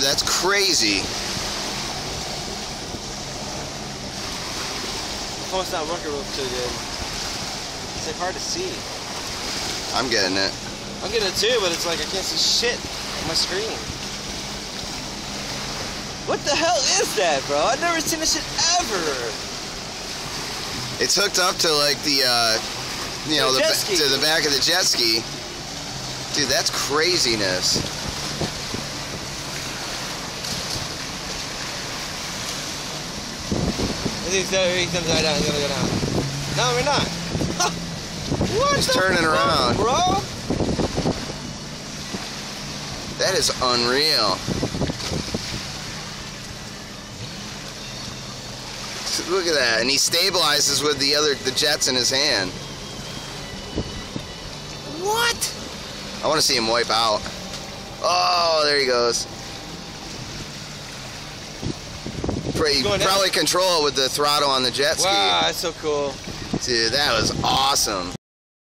Dude, that's crazy. The phone's not working real too good. It's like hard to see. I'm getting it. I'm getting it too, but it's like I can't see shit on my screen. What the hell is that, bro? I've never seen this shit ever. It's hooked up to like the, you know, to the back of the jet ski. Dude, that's craziness. He's gonna go down. He's gonna go down. No, we're not. What? He's turning around, bro. That is unreal. Look at that, and he stabilizes with the jets in his hand. What? I want to see him wipe out. Oh, there he goes. You probably control it with the throttle on the jet ski. Wow, that's so cool. Dude, that was awesome.